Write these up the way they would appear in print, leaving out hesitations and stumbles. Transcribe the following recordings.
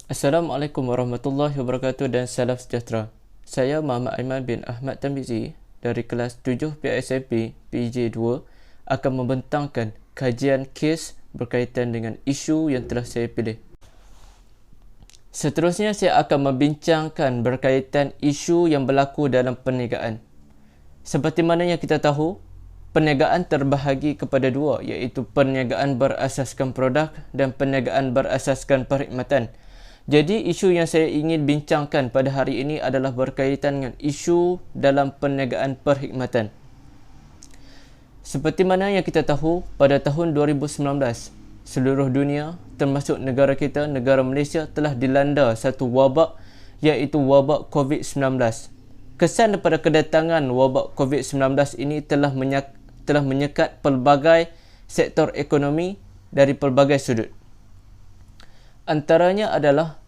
Assalamualaikum warahmatullahi wabarakatuh dan salam sejahtera. Saya Muhammad Aiman bin Ahmad Tamizi dari kelas 7 PSMP PJ2 akan membentangkan kajian kes berkaitan dengan isu yang telah saya pilih. Seterusnya saya akan membincangkan berkaitan isu yang berlaku dalam perniagaan. Seperti mana yang kita tahu, perniagaan terbahagi kepada dua, iaitu perniagaan berasaskan produk dan perniagaan berasaskan perkhidmatan. Jadi isu yang saya ingin bincangkan pada hari ini adalah berkaitan dengan isu dalam perniagaan perkhidmatan. Seperti mana yang kita tahu, pada tahun 2019, seluruh dunia termasuk negara kita, negara Malaysia telah dilanda satu wabak, iaitu wabak COVID-19. Kesan daripada kedatangan wabak COVID-19 ini telah menyekat pelbagai sektor ekonomi dari pelbagai sudut. Antaranya adalah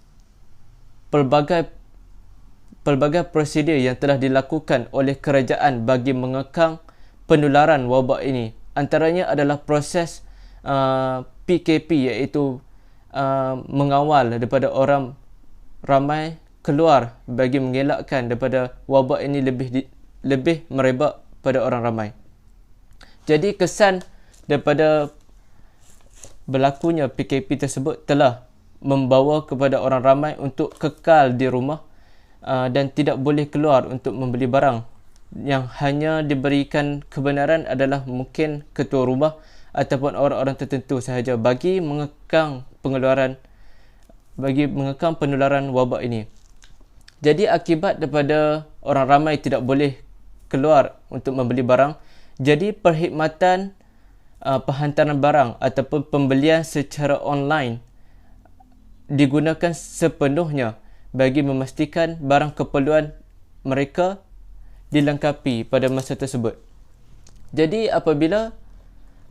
pelbagai prosedur yang telah dilakukan oleh kerajaan bagi mengekang penularan wabak ini. Antaranya adalah proses PKP, iaitu mengawal daripada orang ramai keluar bagi mengelakkan daripada wabak ini lebih merebak pada orang ramai. Jadi kesan daripada berlakunya PKP tersebut telah membawa kepada orang ramai untuk kekal di rumah dan tidak boleh keluar untuk membeli barang. Yang hanya diberikan kebenaran adalah mungkin ketua rumah ataupun orang-orang tertentu sahaja bagi mengekang penularan wabak ini. Jadi akibat daripada orang ramai tidak boleh keluar untuk membeli barang, jadi perkhidmatan penghantaran barang ataupun pembelian secara online digunakan sepenuhnya bagi memastikan barang keperluan mereka dilengkapi pada masa tersebut. Jadi apabila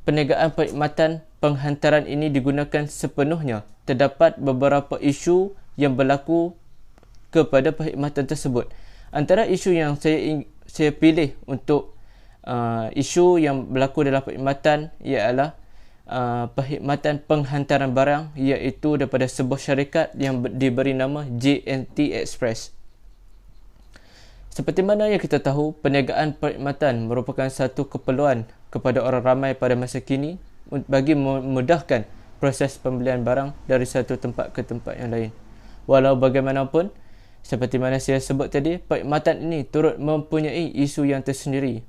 perniagaan perkhidmatan penghantaran ini digunakan sepenuhnya, terdapat beberapa isu yang berlaku kepada perkhidmatan tersebut. Antara isu yang saya pilih untuk isu yang berlaku dalam perkhidmatan ialah perkhidmatan penghantaran barang, iaitu daripada sebuah syarikat yang diberi nama JNT Express. Seperti mana yang kita tahu, perniagaan perkhidmatan merupakan satu keperluan kepada orang ramai pada masa kini bagi memudahkan proses pembelian barang dari satu tempat ke tempat yang lain. Walau bagaimanapun, seperti mana saya sebut tadi, perkhidmatan ini turut mempunyai isu yang tersendiri.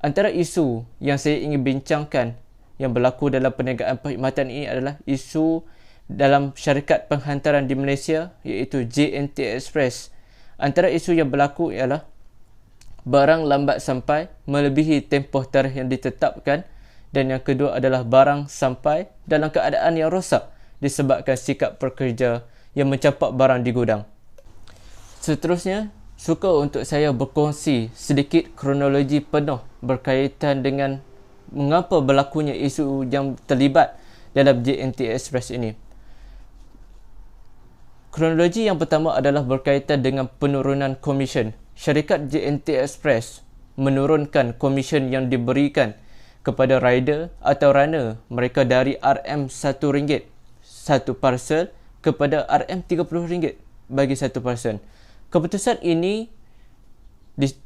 Antara isu yang saya ingin bincangkan yang berlaku dalam perniagaan perkhidmatan ini adalah isu dalam syarikat penghantaran di Malaysia, iaitu JNT Express. Antara isu yang berlaku ialah barang lambat sampai melebihi tempoh tarikh yang ditetapkan, dan yang kedua adalah barang sampai dalam keadaan yang rosak disebabkan sikap pekerja yang mencapak barang di gudang. Seterusnya, suka untuk saya berkongsi sedikit kronologi penuh berkaitan dengan mengapa berlakunya isu yang terlibat dalam JNT Express ini. Kronologi yang pertama adalah berkaitan dengan penurunan komisen. Syarikat JNT Express menurunkan komisen yang diberikan kepada rider atau runner mereka dari RM1 satu parcel kepada RM30 bagi satu parcel. Keputusan ini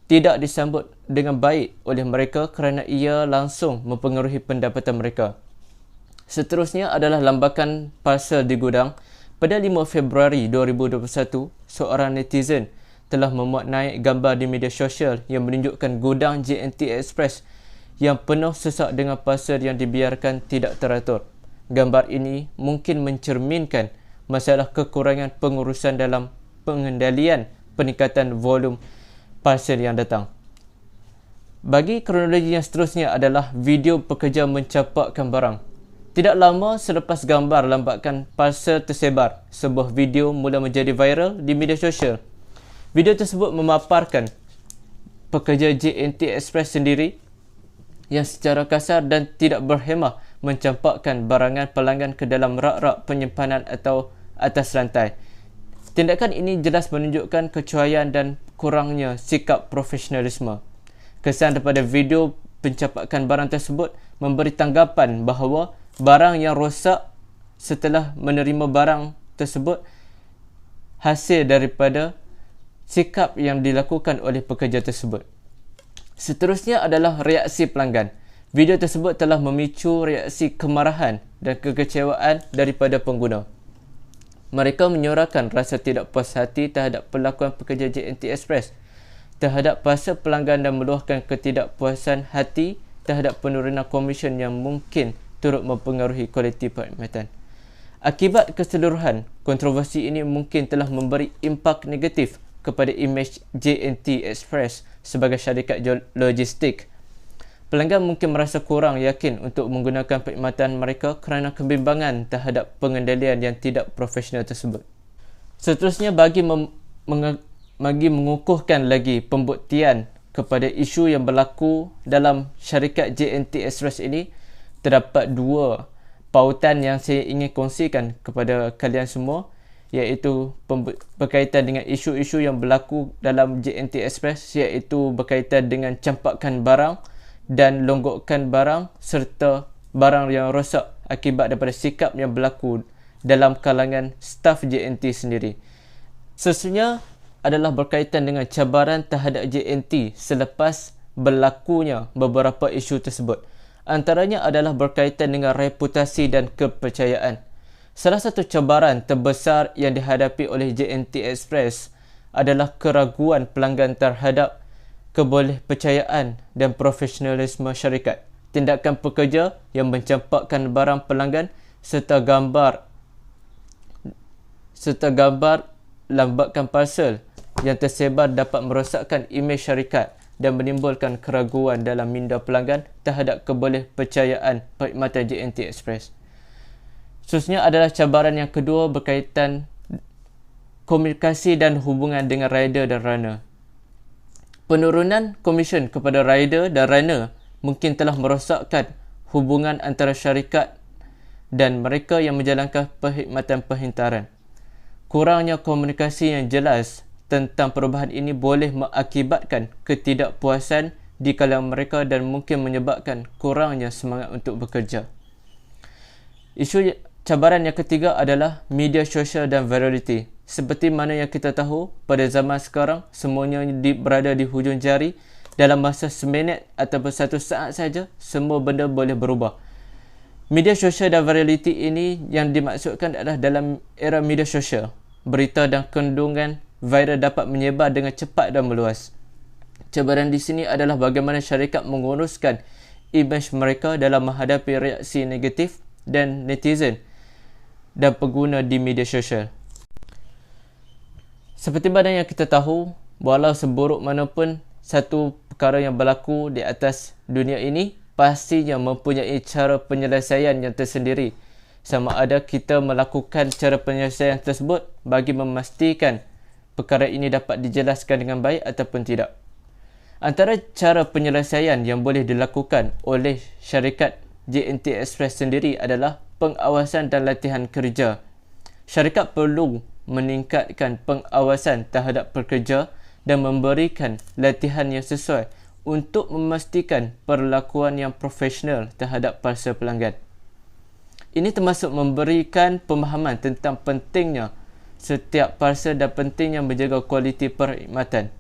tidak disambut dengan baik oleh mereka kerana ia langsung mempengaruhi pendapatan mereka. Seterusnya adalah lambakan parcel di gudang. Pada 5 Februari 2021, seorang netizen telah memuat naik gambar di media sosial yang menunjukkan gudang JNT Express yang penuh sesak dengan parcel yang dibiarkan tidak teratur. Gambar ini mungkin mencerminkan masalah kekurangan pengurusan dalam pengendalian peningkatan volum parcel yang datang. Bagi kronologi yang seterusnya adalah video pekerja mencapakkan barang. Tidak lama selepas gambar lambakan parcel tersebar, sebuah video mula menjadi viral di media sosial. Video tersebut memaparkan pekerja JNT Express sendiri yang secara kasar dan tidak berhemah mencampakkan barangan pelanggan ke dalam rak-rak penyimpanan atau atas rantai. Tindakan ini jelas menunjukkan kecuaian dan kurangnya sikap profesionalisme. Kesan daripada video pencapakan barang tersebut memberi tanggapan bahawa barang yang rosak setelah menerima barang tersebut hasil daripada sikap yang dilakukan oleh pekerja tersebut. Seterusnya adalah reaksi pelanggan. Video tersebut telah memicu reaksi kemarahan dan kekecewaan daripada pengguna. Mereka menyuarakan rasa tidak puas hati terhadap perlakuan pekerja JNT Express terhadap para pelanggan dan meluahkan ketidakpuasan hati terhadap penurunan komisen yang mungkin turut mempengaruhi kualiti perkhidmatan. Akibat keseluruhan, kontroversi ini mungkin telah memberi impak negatif kepada imej JNT Express sebagai syarikat logistik. Pelanggan mungkin merasa kurang yakin untuk menggunakan perkhidmatan mereka kerana kebimbangan terhadap pengendalian yang tidak profesional tersebut. Seterusnya, bagi mengukuhkan lagi pembuktian kepada isu yang berlaku dalam syarikat JNT Express ini, terdapat dua pautan yang saya ingin kongsikan kepada kalian semua, iaitu berkaitan dengan isu-isu yang berlaku dalam JNT Express, iaitu berkaitan dengan campakan barang dan longgokkan barang serta barang yang rosak akibat daripada sikap yang berlaku dalam kalangan staf JNT sendiri. Seterusnya adalah berkaitan dengan cabaran terhadap JNT selepas berlakunya beberapa isu tersebut. Antaranya adalah berkaitan dengan reputasi dan kepercayaan. Salah satu cabaran terbesar yang dihadapi oleh JNT Express adalah keraguan pelanggan terhadap kebolehpercayaan dan profesionalisme syarikat. Tindakan pekerja yang mencampakkan barang pelanggan serta gambar lambatkan parcel yang tersebar dapat merosakkan imej syarikat dan menimbulkan keraguan dalam minda pelanggan terhadap kebolehpercayaan perkhidmatan JNT Express. Seterusnya adalah cabaran yang kedua berkaitan komunikasi dan hubungan dengan rider dan runner. Penurunan komisen kepada rider dan runner mungkin telah merosakkan hubungan antara syarikat dan mereka yang menjalankan perkhidmatan penghantaran. Kurangnya komunikasi yang jelas tentang perubahan ini boleh mengakibatkan ketidakpuasan di kalangan mereka dan mungkin menyebabkan kurangnya semangat untuk bekerja. Isu cabaran yang ketiga adalah media sosial dan virality. Seperti mana yang kita tahu, pada zaman sekarang semuanya berada di hujung jari. Dalam masa seminit ataupun satu saat saja, semua benda boleh berubah. Media sosial dan virality ini yang dimaksudkan adalah dalam era media sosial, berita dan kandungan viral dapat menyebar dengan cepat dan meluas. Cabaran di sini adalah bagaimana syarikat menguruskan imej mereka dalam menghadapi reaksi negatif dan netizen dan pengguna di media sosial. Seperti mana yang kita tahu, walau seburuk manapun satu perkara yang berlaku di atas dunia ini, pastinya mempunyai cara penyelesaian yang tersendiri. Sama ada kita melakukan cara penyelesaian tersebut bagi memastikan perkara ini dapat dijelaskan dengan baik ataupun tidak. Antara cara penyelesaian yang boleh dilakukan oleh syarikat JNT Express sendiri adalah pengawasan dan latihan kerja. Syarikat perlu meningkatkan pengawasan terhadap pekerja dan memberikan latihan yang sesuai untuk memastikan perlakuan yang profesional terhadap para pelanggan. Ini termasuk memberikan pemahaman tentang pentingnya setiap parcel dan pentingnya menjaga kualiti perkhidmatan.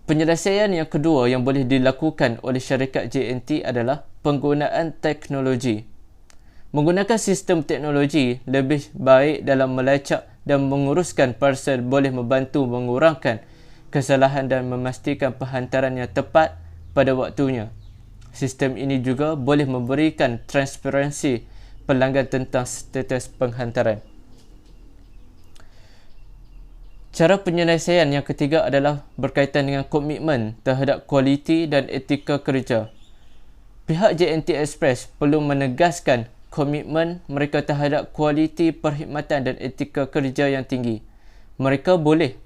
Penyelesaian yang kedua yang boleh dilakukan oleh syarikat JNT adalah penggunaan teknologi. Menggunakan sistem teknologi lebih baik dalam melacak dan menguruskan parcel boleh membantu mengurangkan kesalahan dan memastikan penghantaran yang tepat pada waktunya. Sistem ini juga boleh memberikan transparansi pelanggan tentang status penghantaran. Cara penyelesaian yang ketiga adalah berkaitan dengan komitmen terhadap kualiti dan etika kerja. Pihak JNT Express perlu menegaskan komitmen mereka terhadap kualiti perkhidmatan dan etika kerja yang tinggi. Mereka boleh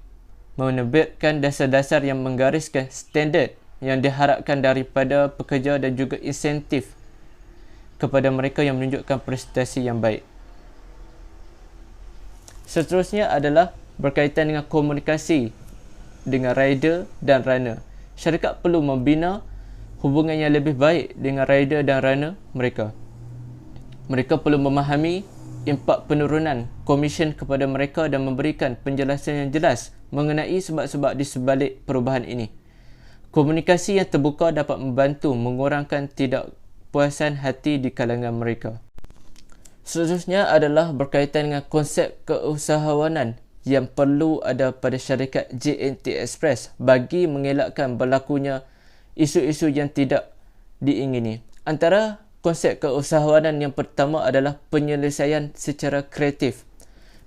menerbitkan dasar-dasar yang menggariskan standard yang diharapkan daripada pekerja dan juga insentif kepada mereka yang menunjukkan prestasi yang baik. Seterusnya adalah berkaitan dengan komunikasi dengan rider dan runner. Syarikat perlu membina hubungan yang lebih baik dengan rider dan runner mereka. Mereka perlu memahami impak penurunan komisen kepada mereka dan memberikan penjelasan yang jelas mengenai sebab-sebab di sebalik perubahan ini. Komunikasi yang terbuka dapat membantu mengurangkan ketidakpuasan hati di kalangan mereka. Seterusnya adalah berkaitan dengan konsep keusahawanan yang perlu ada pada syarikat JNT Express bagi mengelakkan berlakunya isu-isu yang tidak diingini. Antara konsep keusahawanan yang pertama adalah penyelesaian secara kreatif.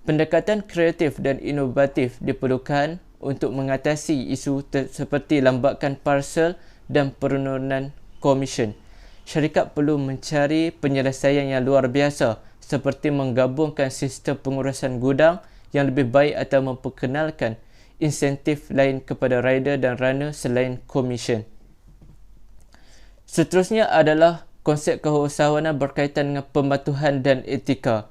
Pendekatan kreatif dan inovatif diperlukan untuk mengatasi isu seperti lambakan parcel dan penurunan komisen. Syarikat perlu mencari penyelesaian yang luar biasa seperti menggabungkan sistem pengurusan gudang yang lebih baik atau memperkenalkan insentif lain kepada rider dan runner selain komisen. Seterusnya adalah konsep keusahawanan berkaitan dengan pematuhan dan etika.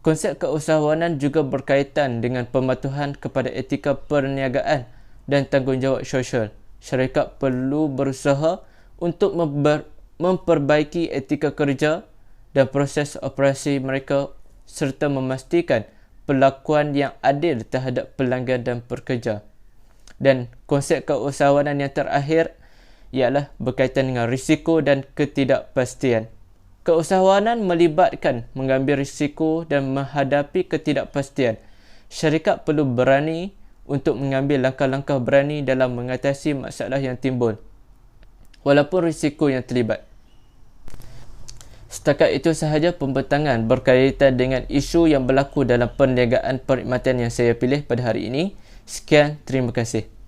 Konsep keusahawanan juga berkaitan dengan pematuhan kepada etika perniagaan dan tanggungjawab sosial. Syarikat perlu berusaha untuk memperbaiki etika kerja dan proses operasi mereka serta memastikan perlakuan yang adil terhadap pelanggan dan pekerja. Dan konsep keusahawanan yang terakhir ialah berkaitan dengan risiko dan ketidakpastian. Keusahawanan melibatkan mengambil risiko dan menghadapi ketidakpastian. Syarikat perlu berani untuk mengambil langkah-langkah berani dalam mengatasi masalah yang timbul, walaupun risiko yang terlibat. Setakat itu sahaja pembentangan berkaitan dengan isu yang berlaku dalam perniagaan perkhidmatan yang saya pilih pada hari ini. Sekian, terima kasih.